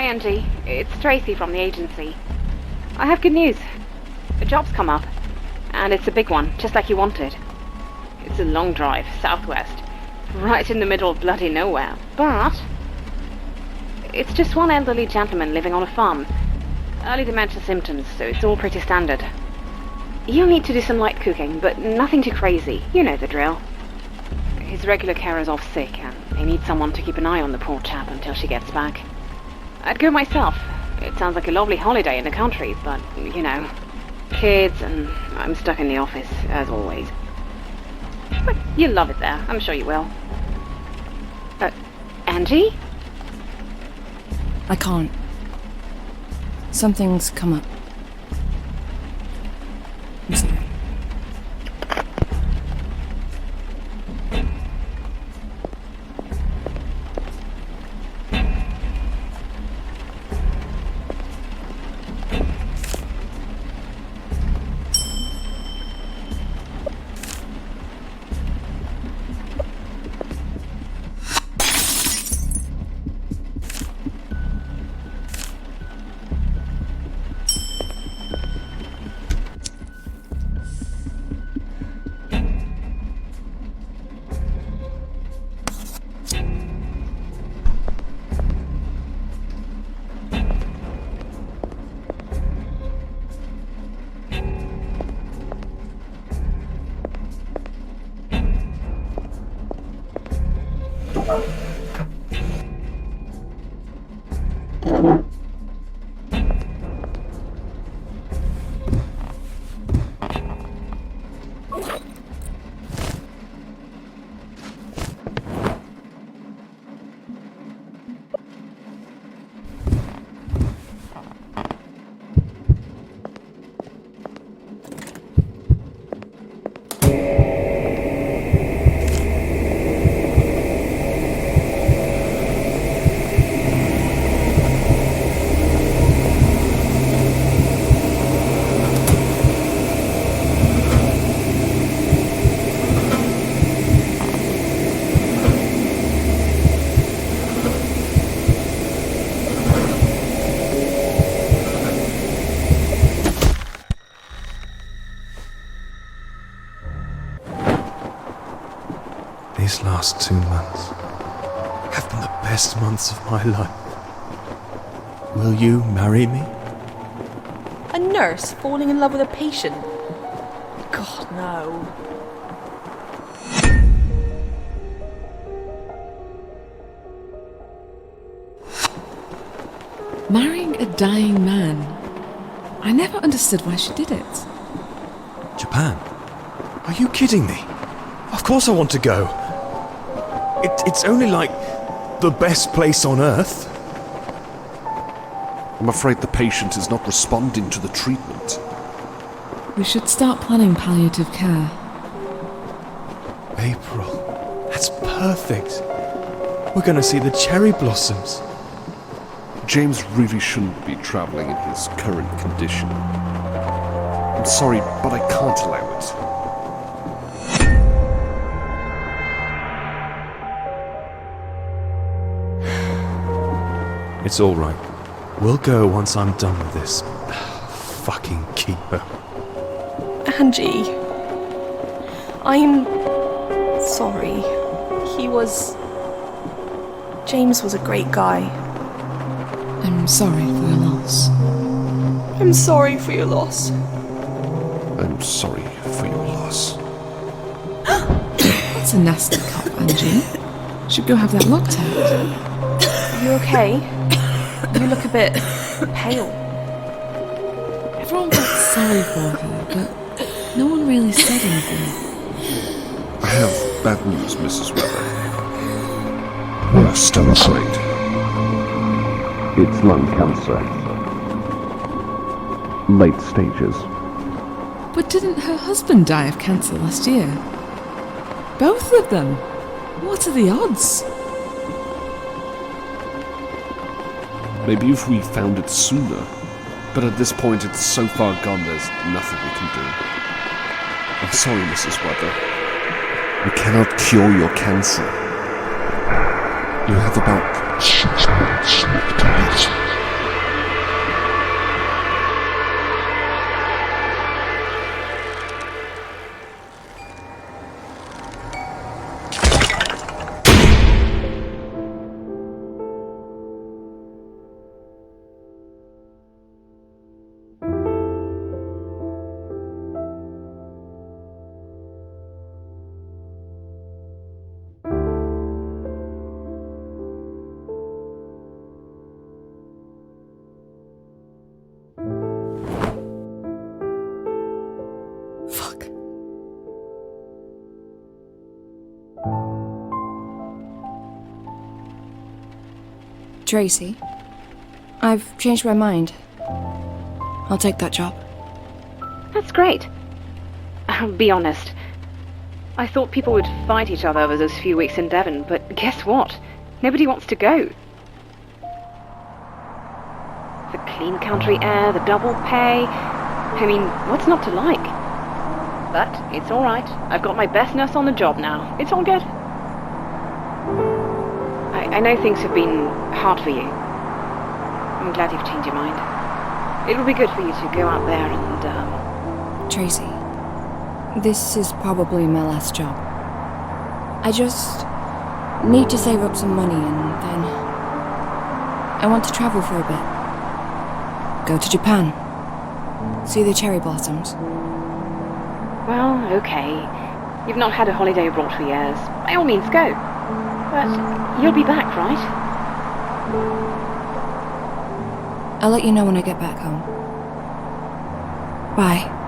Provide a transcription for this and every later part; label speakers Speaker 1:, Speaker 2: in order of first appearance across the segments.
Speaker 1: Hi, Angie. It's Tracy from the agency. I have good news. A job's come up, and it's a big one, just like you wanted. It's a long drive, southwest, right in the middle of bloody nowhere, but it's just one elderly gentleman living on a farm. Early dementia symptoms, so it's all pretty standard. You'll need to do some light cooking, but nothing too crazy. You know the drill. His regular carer's off sick, and they need someone to keep an eye on the poor chap until she gets back. I'd go myself. It sounds like a lovely holiday in the country, but, you know, kids, and I'm stuck in the office, as always. But you'll love it there. I'm sure you will. Angie?
Speaker 2: I can't. Something's come up. I'm sorry.
Speaker 3: These last 2 months have been the best months of my life. Will you marry me?
Speaker 4: A nurse falling in love with a patient? God, no.
Speaker 2: Marrying a dying man. I never understood why she did it.
Speaker 3: Japan? Are you kidding me? Of course I want to go. It's only like the best place on earth.
Speaker 5: I'm afraid the patient is not responding to the treatment.
Speaker 2: We should start planning palliative care.
Speaker 3: April. That's perfect. We're going to see the cherry blossoms.
Speaker 5: James really shouldn't be travelling in his current condition. I'm sorry, but I can't allow it.
Speaker 3: It's all right. We'll go once I'm done with this fucking keeper.
Speaker 4: Angie, I'm sorry. James was a great guy.
Speaker 2: I'm sorry for your loss.
Speaker 4: I'm sorry for your loss.
Speaker 5: I'm sorry for your loss.
Speaker 2: That's a nasty cop, Angie. Should go have that looked at.
Speaker 4: Are you okay? You look a bit pale.
Speaker 2: Everyone felt sorry for her, but no one really said anything.
Speaker 5: I have bad news, Mrs. Weather. Worst, I'm afraid. It's lung cancer. Late stages.
Speaker 2: But didn't her husband die of cancer last year? Both of them? What are the odds?
Speaker 5: Maybe if we found it sooner. But at this point, it's so far gone, there's nothing we can do. I'm sorry, Mrs. Weather. We cannot cure your cancer. You have about 6 months left to live.
Speaker 6: Tracy, I've changed my mind. I'll take that job.
Speaker 1: That's great. I'll be honest. I thought people would fight each other over those few weeks in Devon, but guess what? Nobody wants to go. The clean country air, the double pay. I mean, what's not to like? But it's all right. I've got my best nurse on the job now. It's all good. I know things have been hard for you. I'm glad you've changed your mind. It'll be good for you to go out there and,
Speaker 6: Tracy, this is probably my last job. I just need to save up some money and then I want to travel for a bit. Go to Japan. See the cherry blossoms.
Speaker 1: Well, okay. You've not had a holiday abroad for years. By all means, go. But you'll be back, right?
Speaker 6: I'll let you know when I get back home. Bye.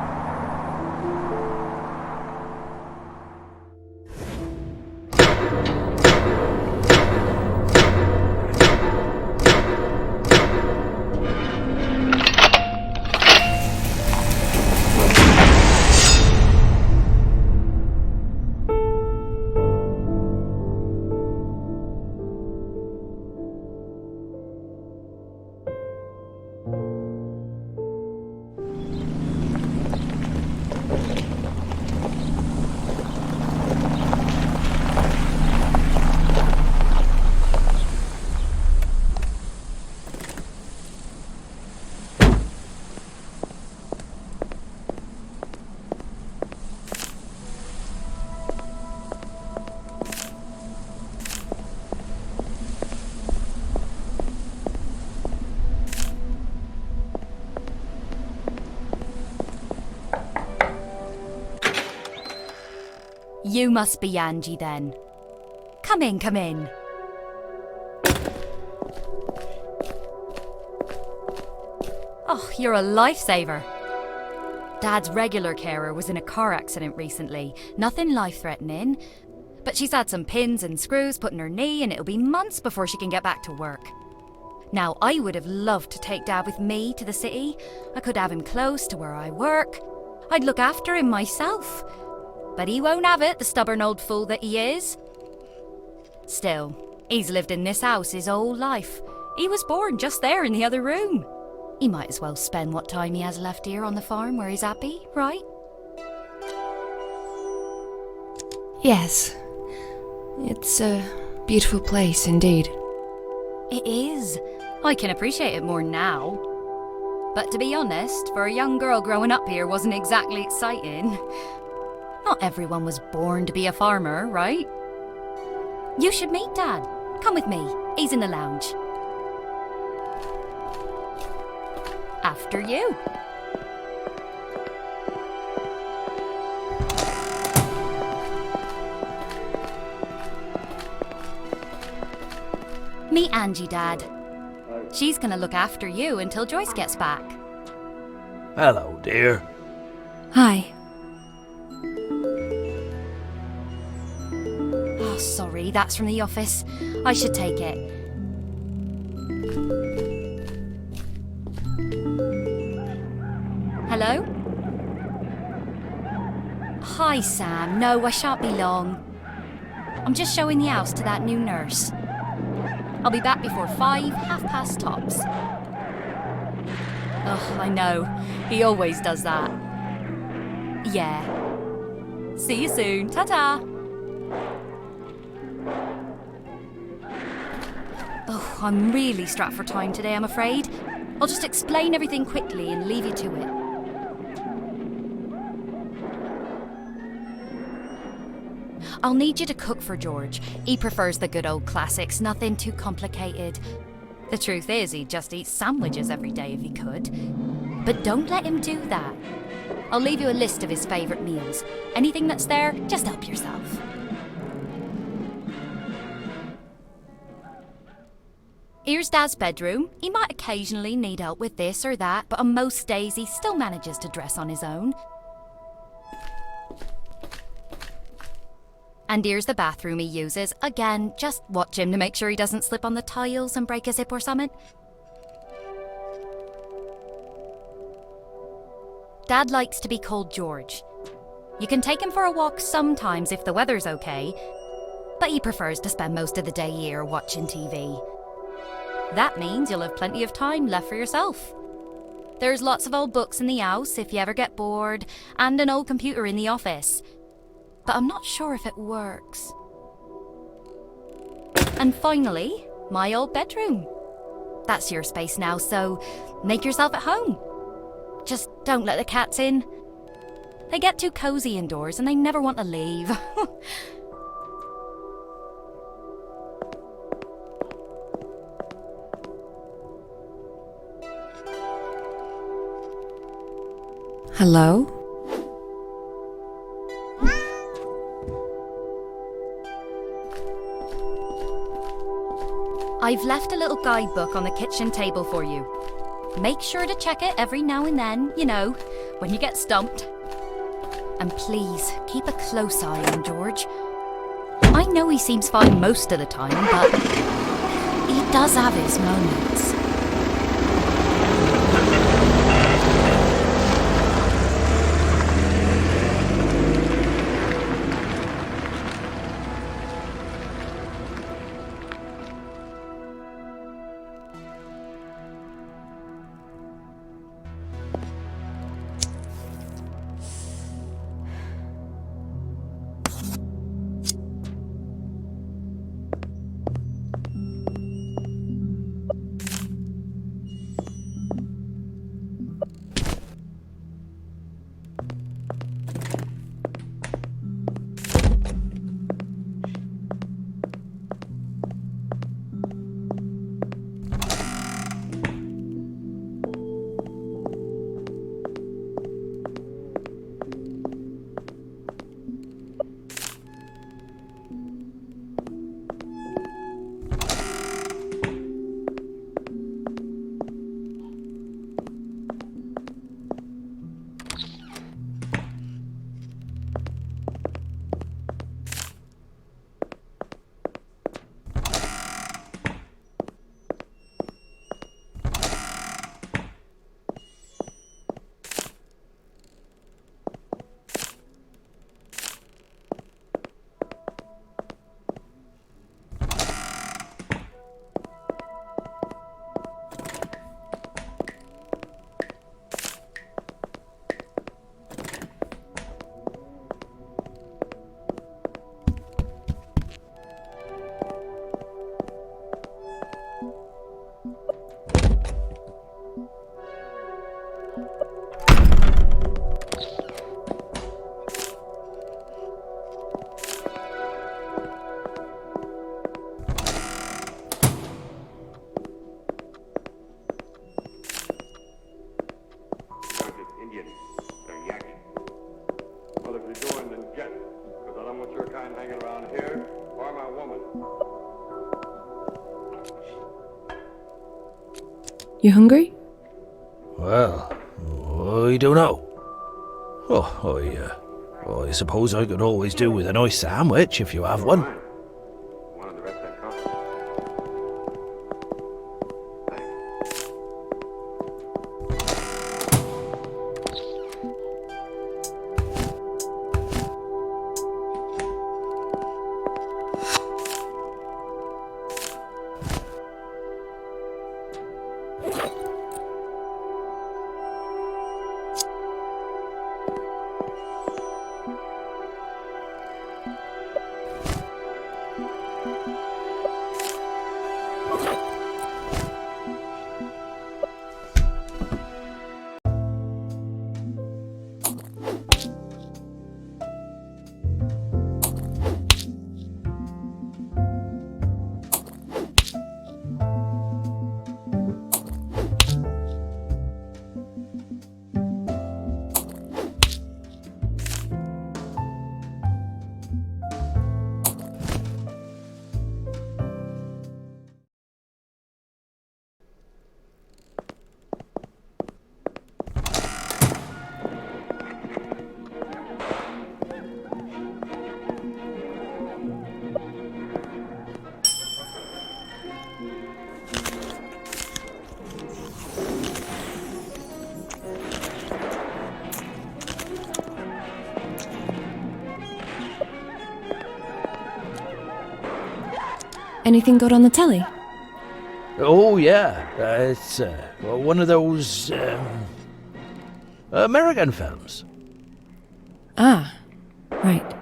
Speaker 7: You must be Angie then. Come in, come in. Oh, you're a lifesaver. Dad's regular carer was in a car accident recently. Nothing life-threatening. But she's had some pins and screws put in her knee and it'll be months before she can get back to work. Now, I would have loved to take Dad with me to the city. I could have him close to where I work. I'd look after him myself. But he won't have it, the stubborn old fool that he is. Still, he's lived in this house his whole life. He was born just there in the other room. He might as well spend what time he has left here on the farm where he's happy, right?
Speaker 6: Yes. It's a beautiful place indeed.
Speaker 7: It is. I can appreciate it more now. But to be honest, for a young girl growing up here wasn't exactly exciting. Not everyone was born to be a farmer, right? You should meet Dad. Come with me. He's in the lounge. After you. Meet Angie, Dad. She's gonna look after you until Joyce gets back.
Speaker 8: Hello, dear.
Speaker 6: Hi.
Speaker 7: Oh, sorry, that's from the office. I should take it. Hello? Hi, Sam. No, I shan't be long. I'm just showing the house to that new nurse. I'll be back before 5, 5:30 tops. Oh, I know. He always does that. Yeah. See you soon. Ta-ta. Oh, I'm really strapped for time today, I'm afraid. I'll just explain everything quickly and leave you to it. I'll need you to cook for George. He prefers the good old classics, nothing too complicated. The truth is, he'd just eat sandwiches every day if he could. But don't let him do that. I'll leave you a list of his favourite meals. Anything that's there, just help yourself. Here's Dad's bedroom. He might occasionally need help with this or that, but on most days he still manages to dress on his own. And here's the bathroom he uses. Again, just watch him to make sure he doesn't slip on the tiles and break his hip or something. Dad likes to be called George. You can take him for a walk sometimes if the weather's okay, but he prefers to spend most of the day here watching TV. That means you'll have plenty of time left for yourself. There's lots of old books in the house if you ever get bored, and an old computer in the office. But I'm not sure if it works. And finally, my old bedroom. That's your space now, so make yourself at home. Just don't let the cats in. They get too cozy indoors and they never want to leave.
Speaker 6: Hello?
Speaker 7: I've left a little guidebook on the kitchen table for you. Make sure to check it every now and then, you know, when you get stumped. And please, keep a close eye on George. I know he seems fine most of the time, but he does have his moments.
Speaker 6: You hungry?
Speaker 8: Well, I don't know. I suppose I could always do with a nice sandwich if you have one.
Speaker 6: Anything good on the telly?
Speaker 8: Oh, yeah. It's one of those American films.
Speaker 6: Ah, right.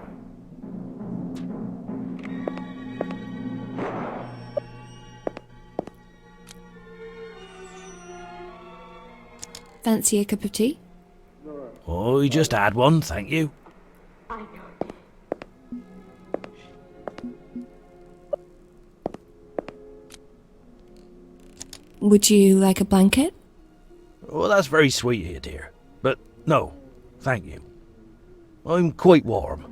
Speaker 6: Fancy a cup of tea?
Speaker 8: Oh, you just had one, thank you.
Speaker 6: Would you like a blanket?
Speaker 8: Well, that's very sweet of you, dear. But no, thank you. I'm quite warm.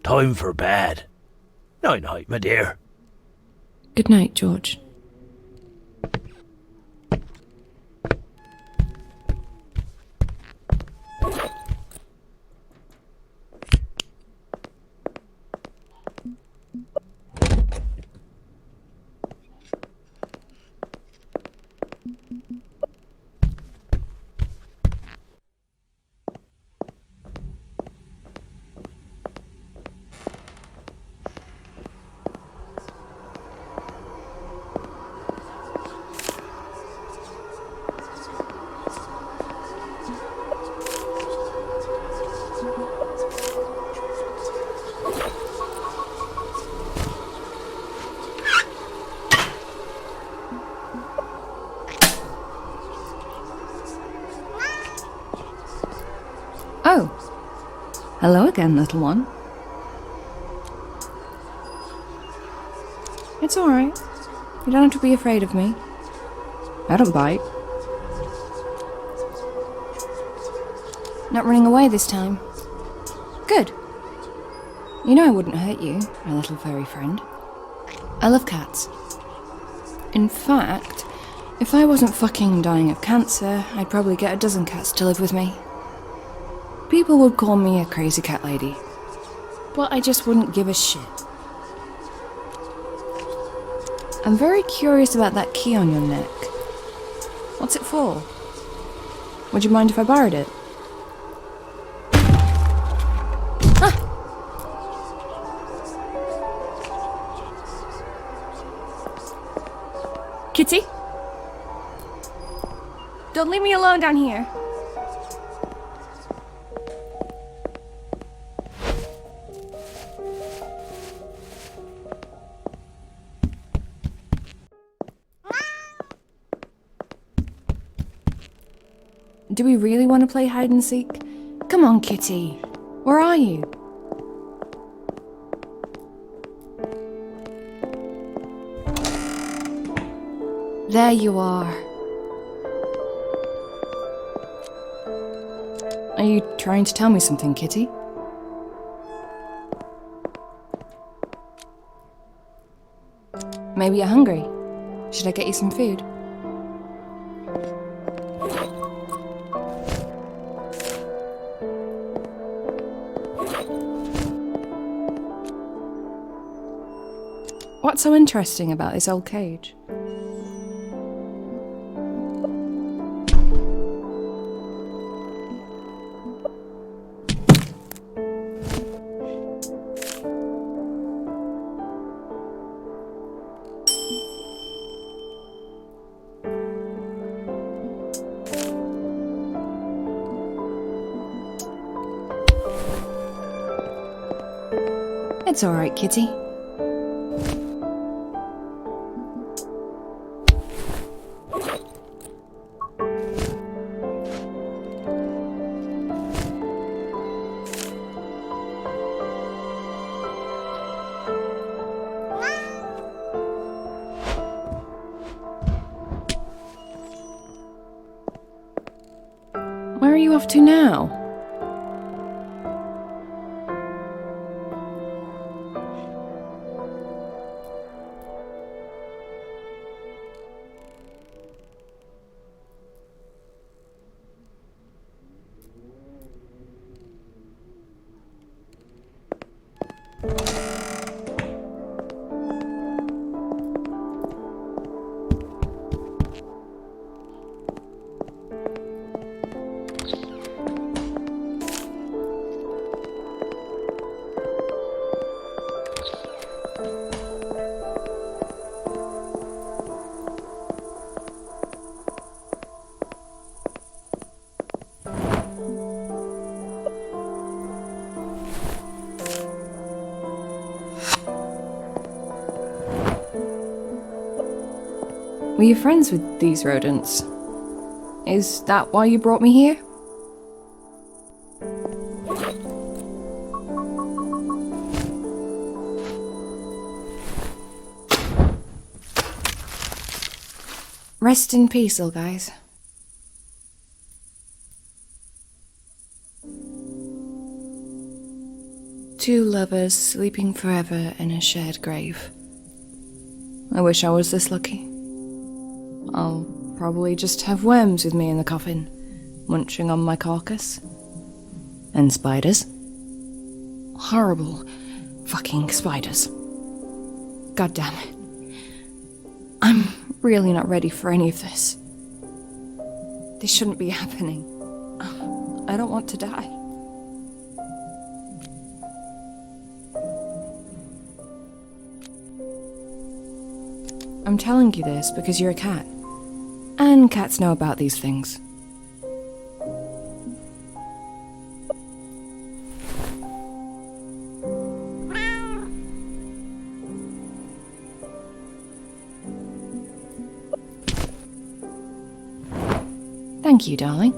Speaker 8: Time for bed. Night-night, my dear.
Speaker 6: Good night, George. Hello again, little one. It's alright. You don't have to be afraid of me. I don't bite. Not running away this time. Good. You know I wouldn't hurt you, my little furry friend. I love cats. In fact, if I wasn't fucking dying of cancer, I'd probably get a dozen cats to live with me. People would call me a crazy cat lady, but I just wouldn't give a shit. I'm very curious about that key on your neck. What's it for? Would you mind if I borrowed it? Ah! Kitty? Don't leave me alone down here. Do we really want to play hide and seek? Come on, Kitty. Where are you? There you are. Are you trying to tell me something, Kitty? Maybe you're hungry. Should I get you some food? What's so interesting about this old cage? It's all right, Kitty. Where are you off to now? Were you friends with these rodents? Is that why you brought me here? Rest in peace, little guys. Two lovers sleeping forever in a shared grave. I wish I was this lucky. I'll probably just have worms with me in the coffin, munching on my carcass. And spiders. Horrible fucking spiders. God damn it. I'm really not ready for any of this. This shouldn't be happening. I don't want to die. I'm telling you this because you're a cat. And cats know about these things. Thank you, darling.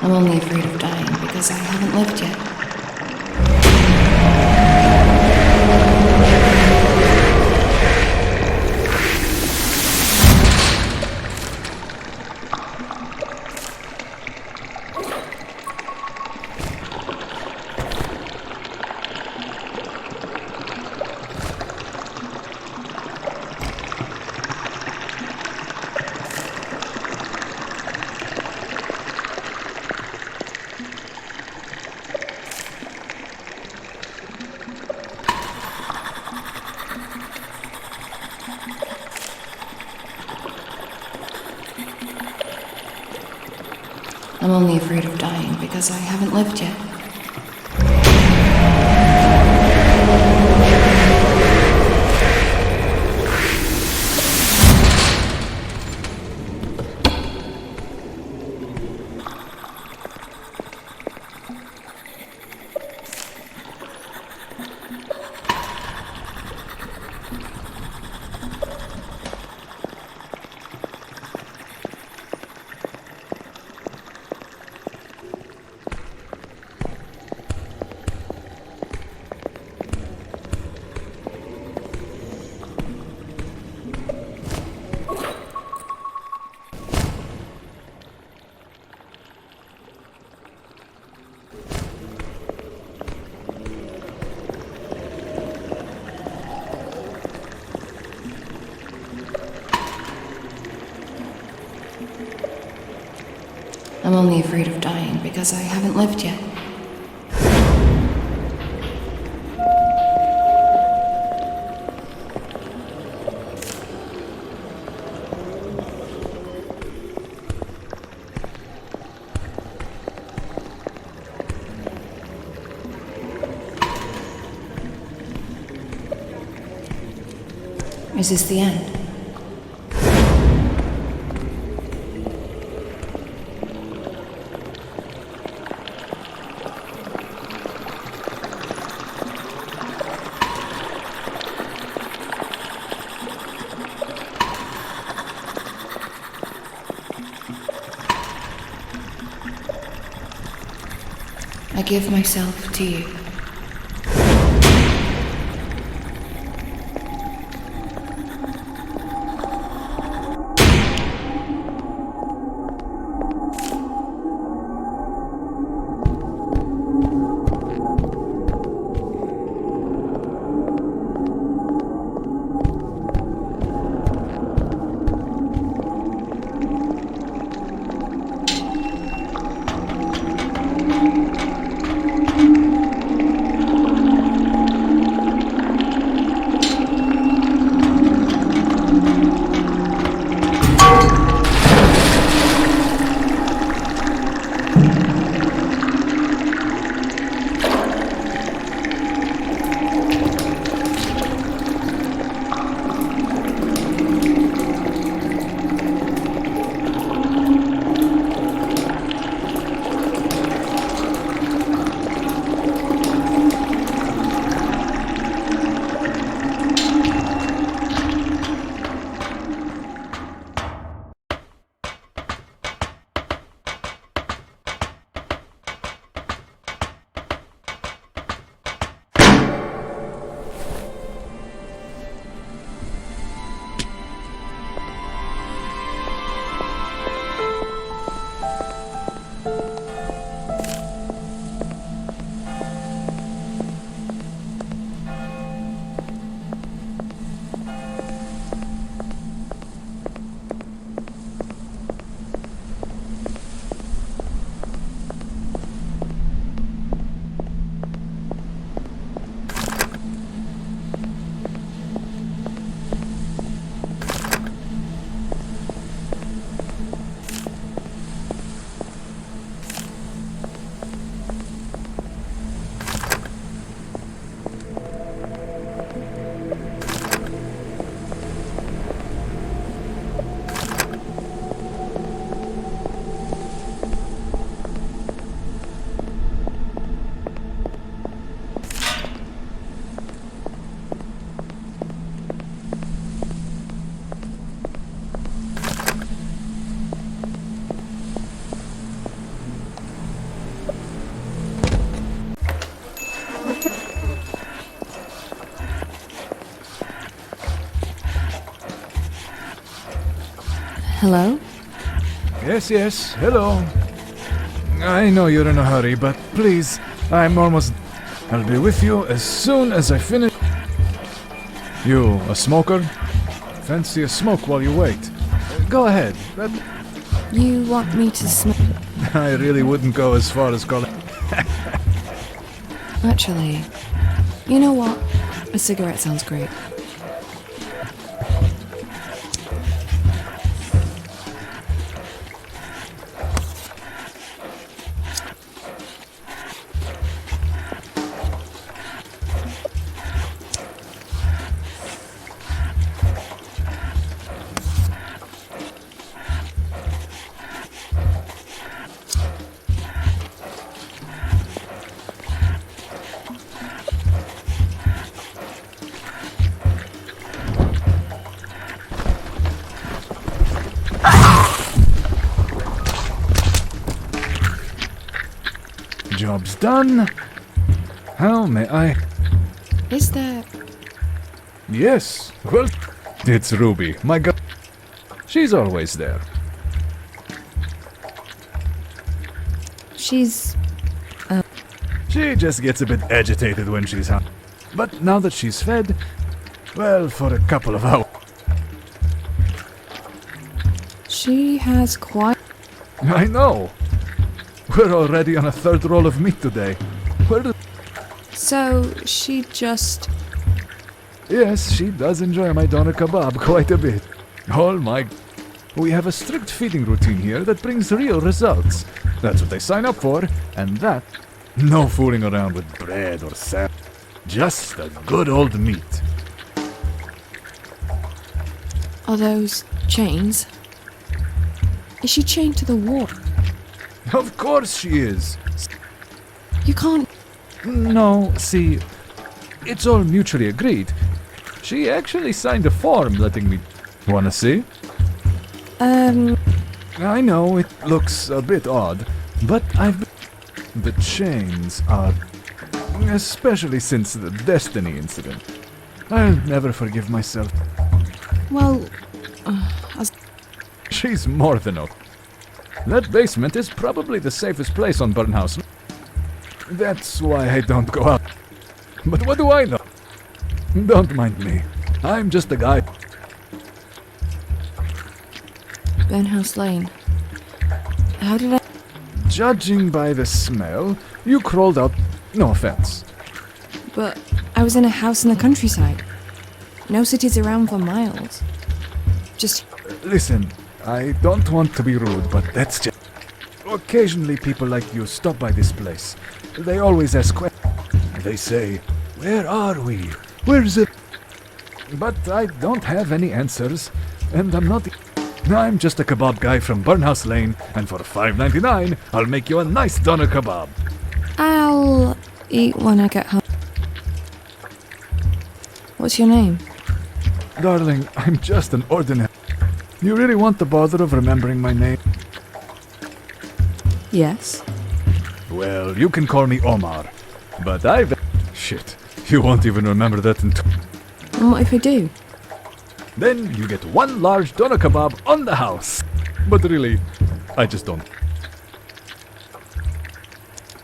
Speaker 6: I'm only afraid of dying because I haven't lived yet. I'm only afraid of dying because I haven't lived yet. I'm only afraid of dying because I haven't lived yet. Is this the end? I give myself to you. Hello?
Speaker 9: Yes, hello. I know you're in a hurry, but please, I'm almost... I'll be with you as soon as I finish. You, a smoker? Fancy a smoke while you wait? Go ahead.
Speaker 6: You want me to smoke?
Speaker 9: I really wouldn't go as far as calling...
Speaker 6: Actually, you know what? A cigarette sounds great.
Speaker 9: Job's done. How may I...
Speaker 6: Is there...
Speaker 9: Yes, well, it's Ruby, my god. She's always there.
Speaker 6: She's...
Speaker 9: She just gets a bit agitated when she's hungry. But now that she's fed, well, for a couple of hours.
Speaker 6: She has quite...
Speaker 9: I know. We're already on a third roll of meat today. Where do...
Speaker 6: So, she just...
Speaker 9: Yes, she does enjoy my doner kebab quite a bit. Oh my... We have a strict feeding routine here that brings real results. That's what they sign up for, and that... No fooling around with bread or sand. Just a good old meat.
Speaker 6: Are those chains? Is she chained to the wall?
Speaker 9: Of course she is.
Speaker 6: You can't...
Speaker 9: No, see, it's all mutually agreed. She actually signed a form letting me... Wanna see? I know it looks a bit odd, but the chains are... Especially since the Destiny incident. I'll never forgive myself.
Speaker 6: Well...
Speaker 9: She's more than okay. That basement is probably the safest place on Burnhouse Lane. That's why I don't go out. But what do I know? Don't mind me. I'm just a guy.
Speaker 6: Burnhouse Lane. How did I...
Speaker 9: Judging by the smell, you crawled out. No offense.
Speaker 6: But I was in a house in the countryside. No cities around for miles. Just...
Speaker 9: Listen, I don't want to be rude, but that's just... Occasionally people like you stop by this place. They always ask questions. They say, where are we? Where's it? But I don't have any answers, and I'm just a kebab guy from Burnhouse Lane, and for $5.99, I'll make you a nice doner kebab.
Speaker 6: I'll eat when I get home. What's your name?
Speaker 9: Darling, I'm just an ordinary... You really want the bother of remembering my name?
Speaker 6: Yes.
Speaker 9: Well, you can call me Omar, but Shit, you won't even remember that in
Speaker 6: And what if I do?
Speaker 9: Then you get one large doner kebab on the house. But really, I just don't.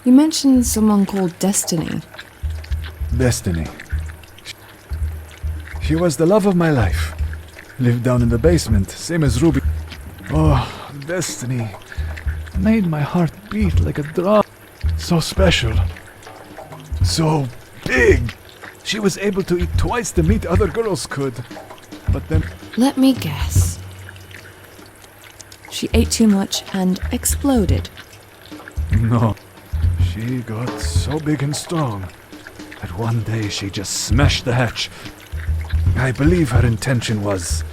Speaker 6: You mentioned someone called Destiny.
Speaker 9: Destiny. She was the love of my life. Lived down in the basement, same as Ruby. Oh, Destiny made my heart beat like a drum. So special. So big. She was able to eat twice the meat other girls could. But then...
Speaker 6: Let me guess. She ate too much and exploded.
Speaker 9: No. She got so big and strong that one day she just smashed the hatch. I believe her intention was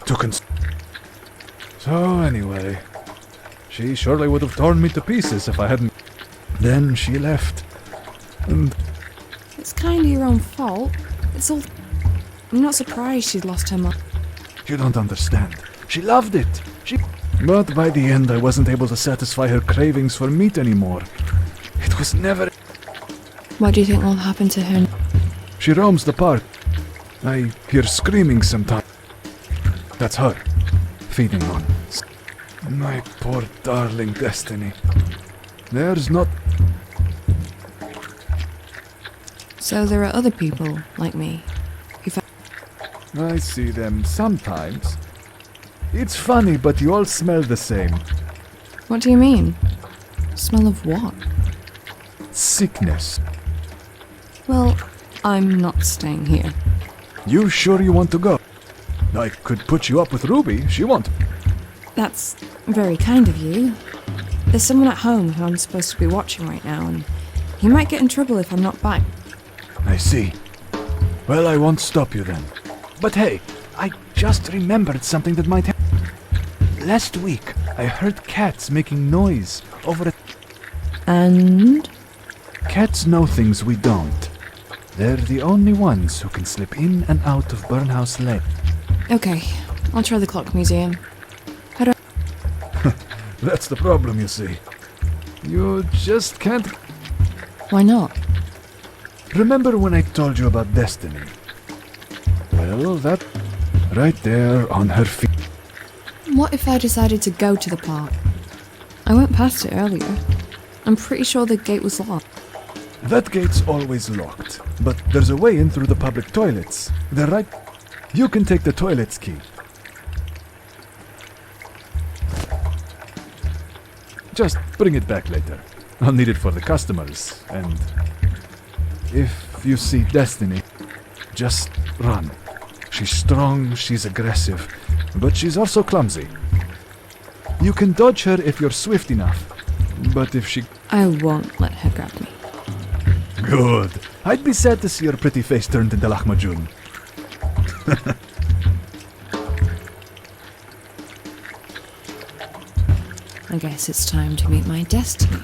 Speaker 9: to So anyway, she surely would have torn me to pieces if I hadn't. Then she left. And
Speaker 6: It's kind of your own fault. It's all... I'm not surprised she'd lost her mind.
Speaker 9: you don't understand. She loved it. But by the end, I wasn't able to satisfy her cravings for meat anymore. It was never...
Speaker 6: What do you think will happen to her?
Speaker 9: She roams the park. I hear screaming sometimes. That's her. feeding on. My poor darling Destiny. There's not...
Speaker 6: So there are other people like me who
Speaker 9: I see them sometimes. It's funny, but you all smell the same.
Speaker 6: What do you mean? Smell of what?
Speaker 9: Sickness.
Speaker 6: Well, I'm not staying here.
Speaker 9: You sure you want to go? I could put you up with Ruby. She won't.
Speaker 6: That's very kind of you. There's someone at home who I'm supposed to be watching right now, and he might get in trouble if I'm not back.
Speaker 9: I see. Well, I won't stop you then. But hey, I just remembered something that might happen. Last week, I heard cats making noise over at...
Speaker 6: And?
Speaker 9: Cats know things we don't. They're the only ones who can slip in and out of Burnhouse Lane.
Speaker 6: Okay, I'll try the clock museum. How do
Speaker 9: That's the problem, you see. You just can't...
Speaker 6: Why not?
Speaker 9: Remember when I told you about Destiny? Well, that... right there on her feet.
Speaker 6: What if I decided to go to the park? I went past it earlier. I'm pretty sure the gate was locked.
Speaker 9: That gate's always locked, but there's a way in through the public toilets. They're right... You can take the toilet's key. Just bring it back later. I'll need it for the customers, and... if you see Destiny, just run. She's strong, she's aggressive, but she's also clumsy. You can dodge her if you're swift enough, but if she...
Speaker 6: I won't let her grab me.
Speaker 9: Good. I'd be sad to see your pretty face turned into Lahmacun.
Speaker 6: I guess it's time to meet my destiny.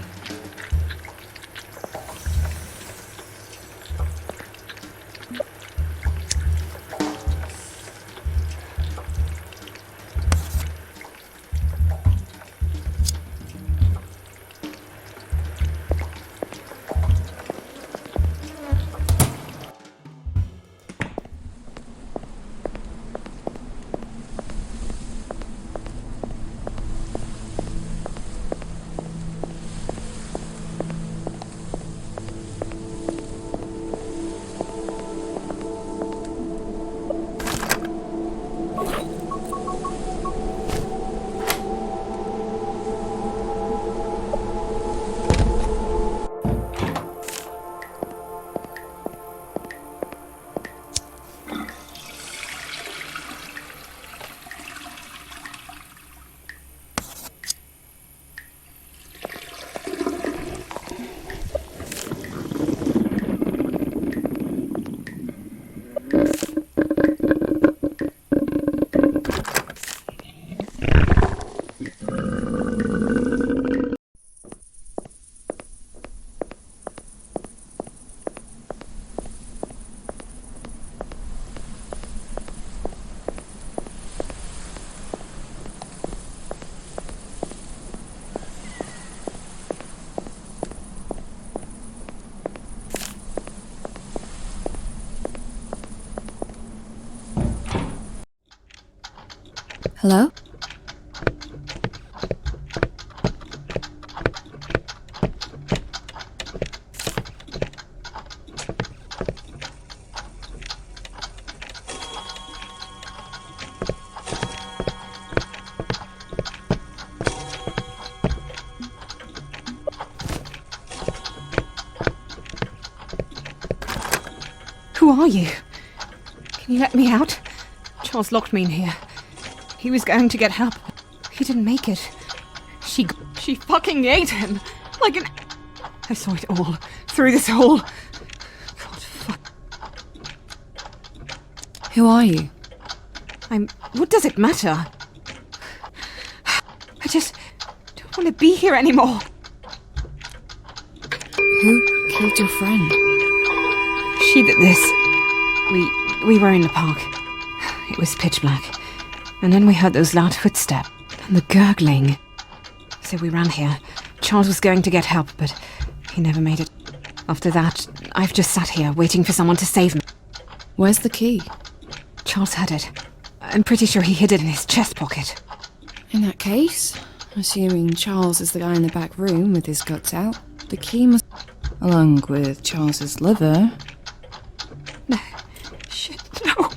Speaker 6: Hello?
Speaker 1: Who are you? Can you let me out? Charles locked me in here. He was going to get help. He didn't make it. She fucking ate him. Like an... I saw it all. Through this hole. God, fuck.
Speaker 6: Who are you?
Speaker 1: What does it matter? I just don't want to be here anymore.
Speaker 6: Who killed your friend?
Speaker 1: She did this. We were in the park. It was pitch black. And then we heard those loud footsteps and the gurgling. So we ran here. Charles was going to get help, but he never made it. After that, I've just sat here waiting for someone to save me.
Speaker 6: Where's the key?
Speaker 1: Charles had it. I'm pretty sure he hid it in his chest pocket.
Speaker 6: In that case, assuming Charles is the guy in the back room with his guts out, the key must... along with Charles's liver...
Speaker 10: No. Shit, no.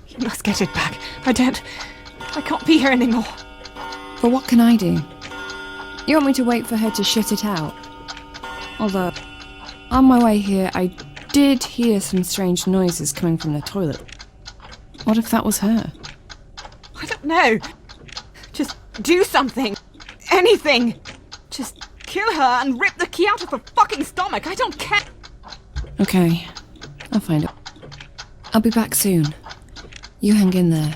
Speaker 10: You must get it back. I can't be here anymore.
Speaker 6: But what can I do? You want me to wait for her to shit it out? Although, on my way here, I did hear some strange noises coming from the toilet. What if that was her?
Speaker 10: I don't know. Just do something. Anything. Just kill her and rip the key out of her fucking stomach. I don't care.
Speaker 6: Okay, I'll find it. I'll be back soon. You hang in there.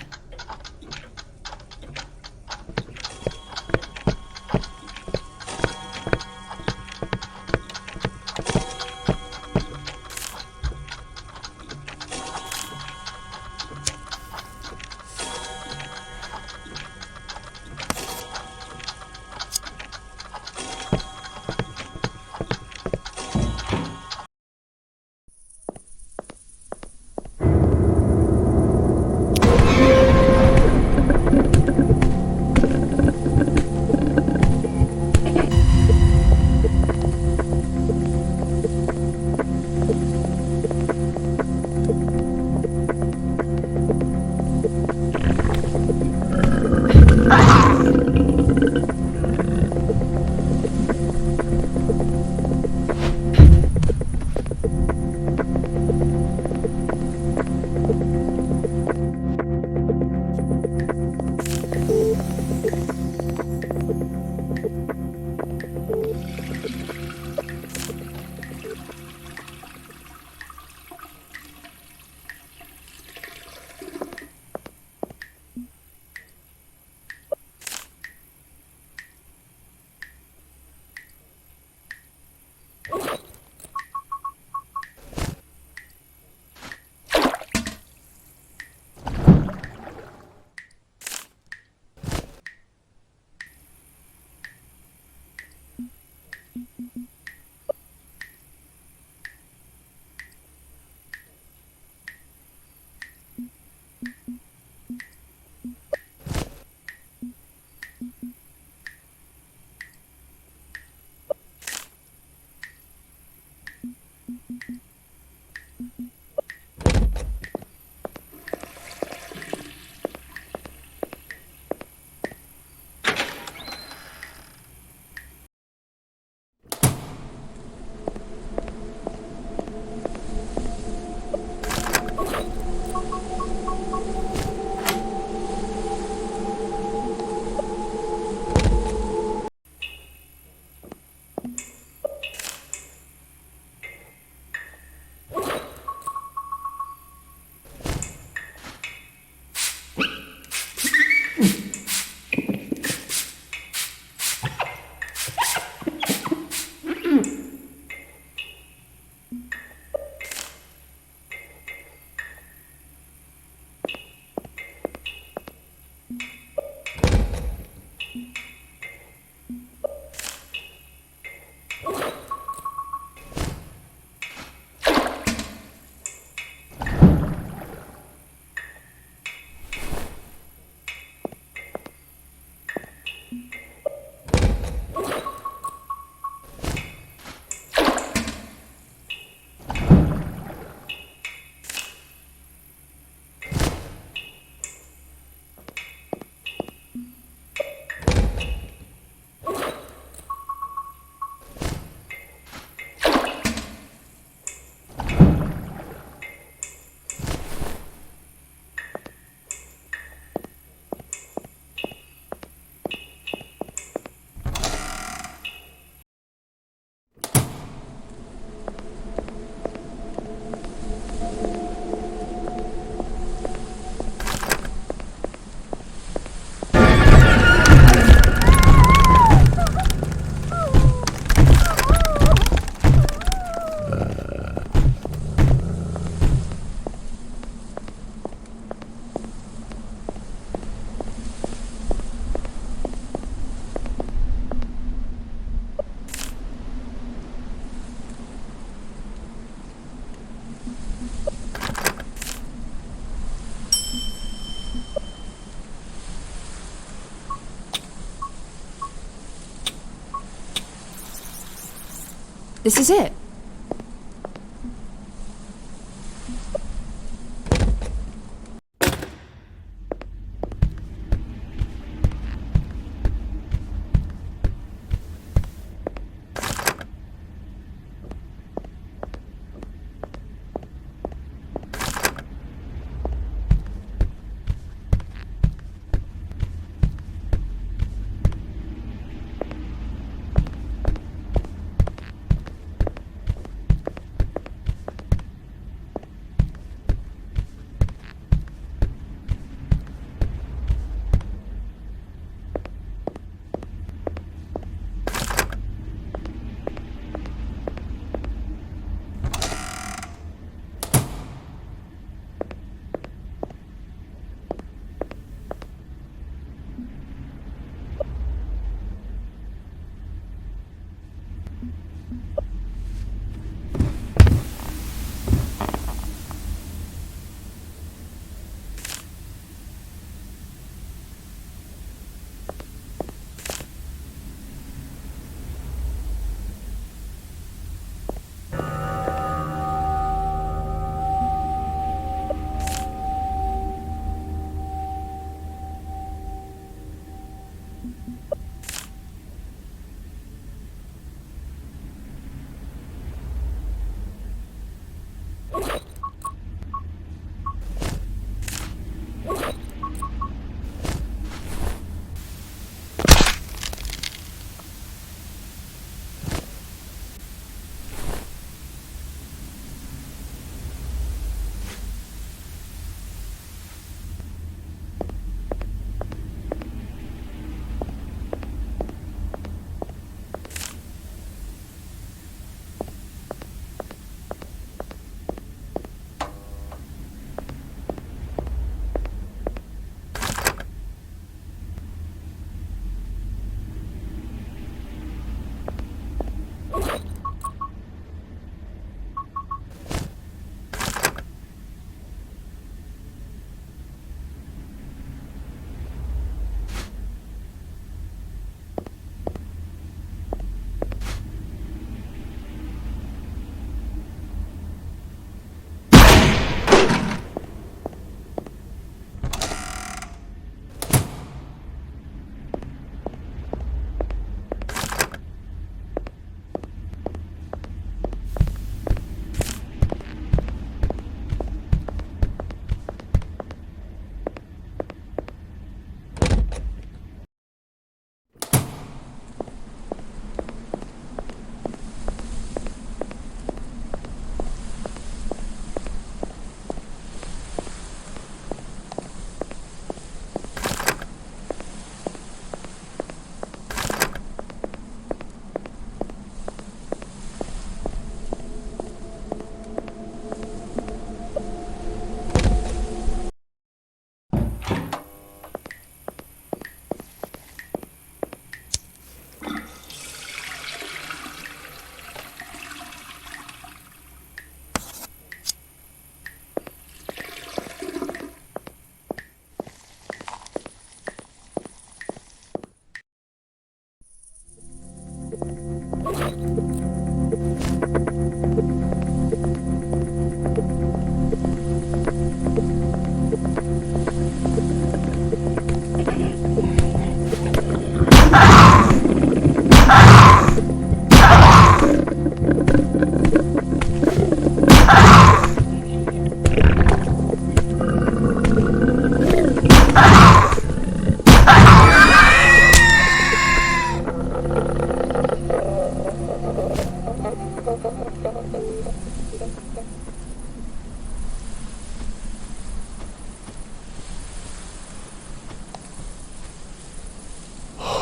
Speaker 6: This is it.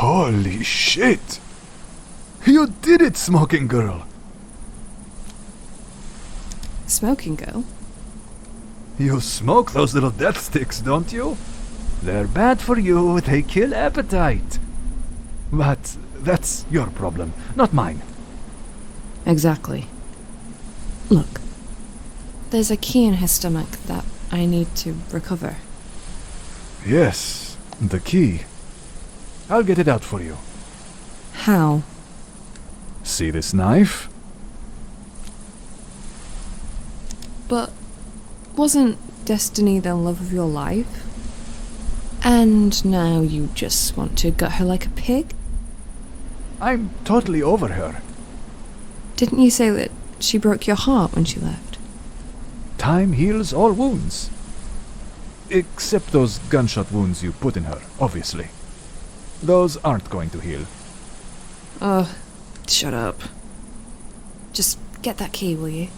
Speaker 9: Holy shit! You did it, Smoking Girl!
Speaker 2: Smoking girl?
Speaker 9: You smoke those little death sticks, don't you? They're bad for you, they kill appetite. But that's your problem, not mine.
Speaker 2: Exactly. Look, there's a key in his stomach that I need to recover.
Speaker 9: Yes, the key. I'll get it out for you.
Speaker 2: How?
Speaker 9: See this knife?
Speaker 6: But wasn't Destiny the love of your life? And now you just want to gut her like a pig?
Speaker 9: I'm totally over her.
Speaker 6: Didn't you say that she broke your heart when she left?
Speaker 9: Time heals all wounds. Except those gunshot wounds you put in her, obviously. Those aren't going to heal.
Speaker 6: Oh, shut up. Just get that key, will you?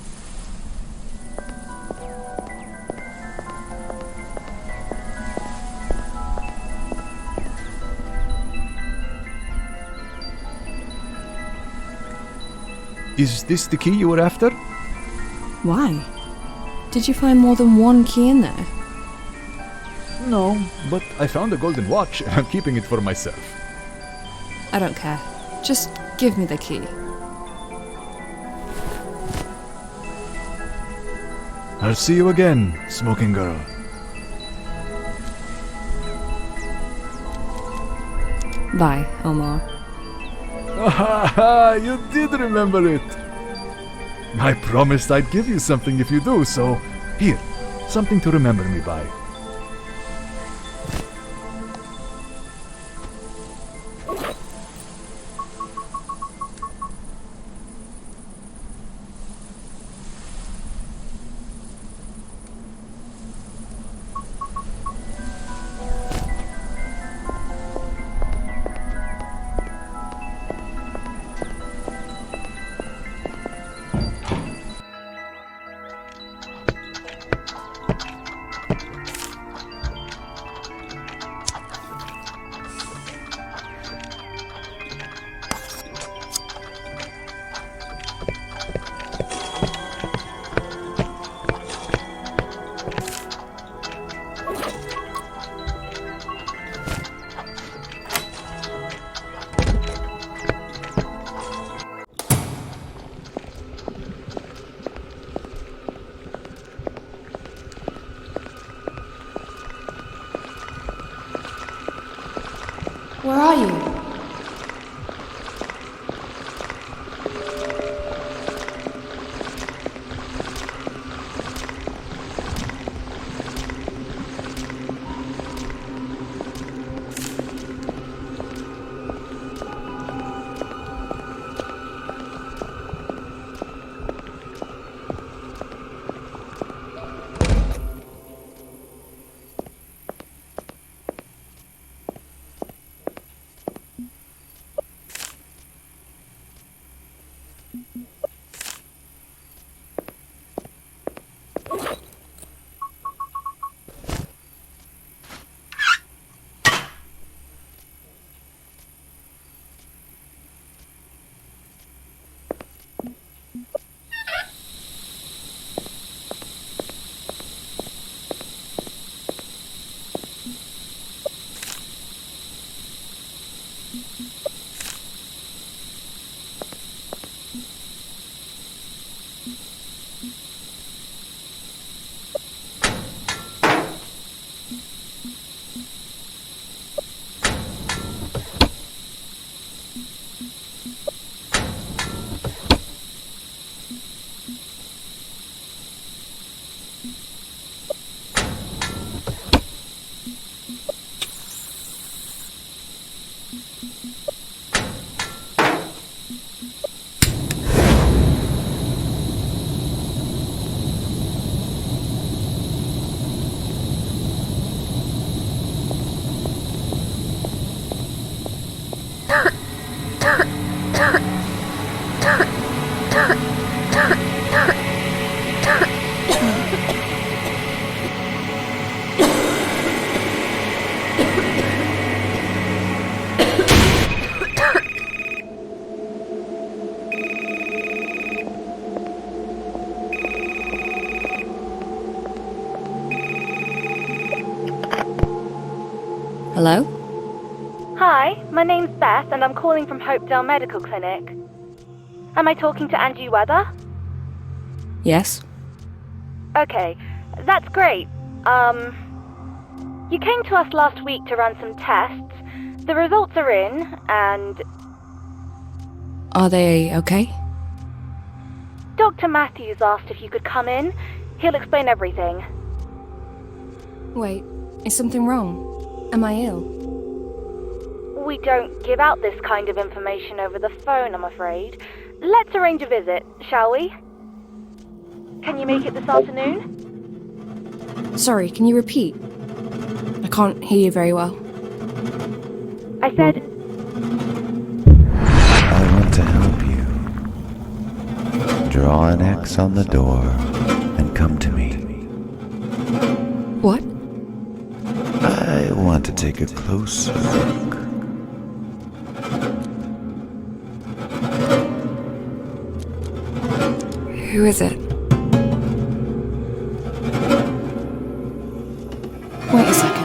Speaker 9: Is this the key you were after?
Speaker 6: Why? Did you find more than one key in there?
Speaker 9: No, but I found a golden watch and I'm keeping it for myself.
Speaker 6: I don't care. Just give me the key.
Speaker 9: I'll see you again, smoking girl.
Speaker 6: Bye, Omar.
Speaker 9: Ah, you did remember it. I promised I'd give you something if you do, so here, something to remember me by.
Speaker 6: Where are you? Hello?
Speaker 11: Hi, my name's Beth and I'm calling from Hopedale Medical Clinic. Am I talking to Angie Weather?
Speaker 6: Yes?
Speaker 11: Okay, that's great. You came to us last week to run some tests. The results are in, and...
Speaker 6: Are they okay?
Speaker 11: Dr. Matthews asked if you could come in. He'll explain everything.
Speaker 6: Wait, is something wrong? Am I ill?
Speaker 11: We don't give out this kind of information over the phone, I'm afraid. Let's arrange a visit, shall we? Can you make it this afternoon?
Speaker 6: Sorry, can you repeat? I can't hear you very well.
Speaker 11: I said...
Speaker 12: I want to help you. Draw an X on the door and come to me.
Speaker 6: What?
Speaker 12: I want to take a closer look.
Speaker 6: Who is it? Wait a second.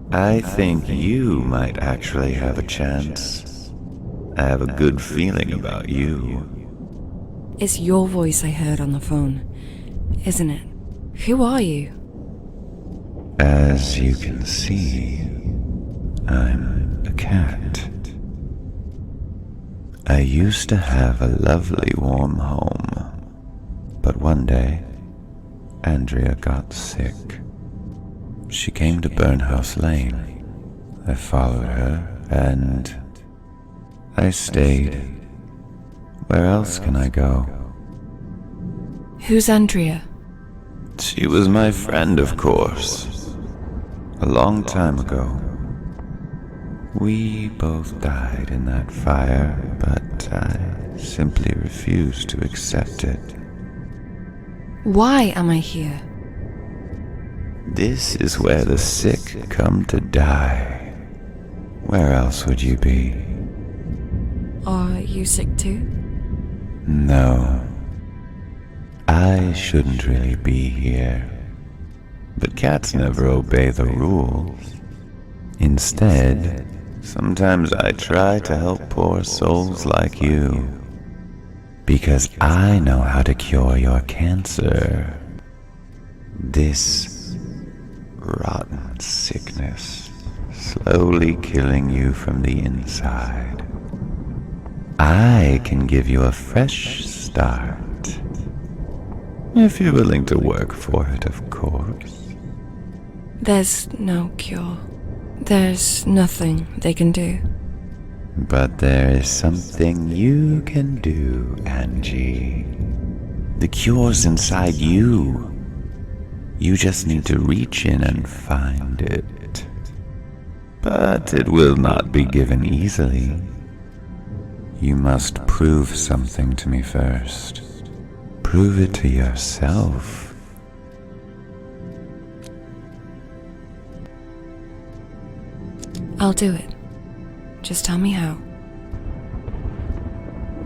Speaker 12: I think you might actually have a chance. I have a good feeling about you.
Speaker 6: It's your voice I heard on the phone, isn't it? Who are you?
Speaker 12: As you can see, I'm a cat. I used to have a lovely warm home, but one day, Andrea got sick. She came to Burnhouse Lane. I followed her, and I stayed. Where else can I go?
Speaker 6: Who's Andrea?
Speaker 12: She was my friend, of course. A long time ago. We both died in that fire, but I simply refused to accept it.
Speaker 6: Why am I here?
Speaker 12: This is where the sick come to die. Where else would you be?
Speaker 6: Are you sick too?
Speaker 12: No. I shouldn't really be here. But cats never obey the rules. Instead, sometimes I try to help poor souls like you. Because I know how to cure your cancer. This rotten sickness, slowly killing you from the inside. I can give you a fresh start. If you're willing to work for it, of course.
Speaker 6: There's no cure. There's nothing they can do.
Speaker 12: But there is something you can do, Angie. The cure's inside you. You just need to reach in and find it. But it will not be given easily. You must prove something to me first. Prove it to yourself.
Speaker 6: I'll do it. Just tell me how.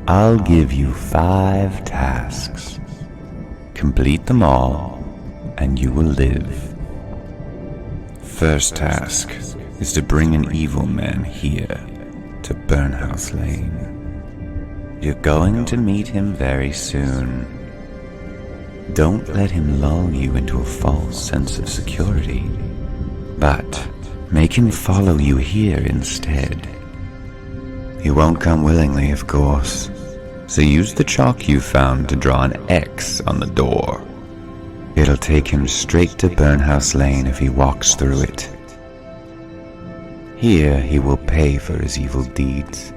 Speaker 12: I'll give you 5 tasks. Complete them all, and you will live. First task is to bring an evil man here to Burnhouse Lane. You're going to meet him very soon. Don't let him lull you into a false sense of security, but make him follow you here instead. He won't come willingly, of course, so use the chalk you found to draw an X on the door. It'll take him straight to Burnhouse Lane if he walks through it. Here he will pay for his evil deeds.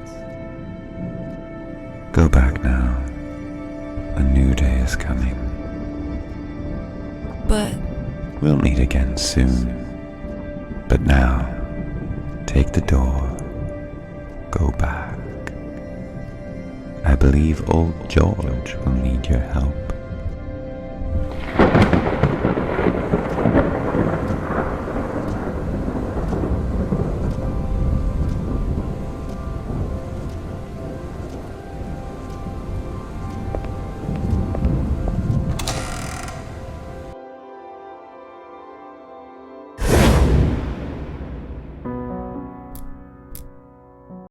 Speaker 12: Go back now. A new day is coming.
Speaker 6: But
Speaker 12: We'll meet again soon. But now, take the door. Go back. I believe old George will need your help.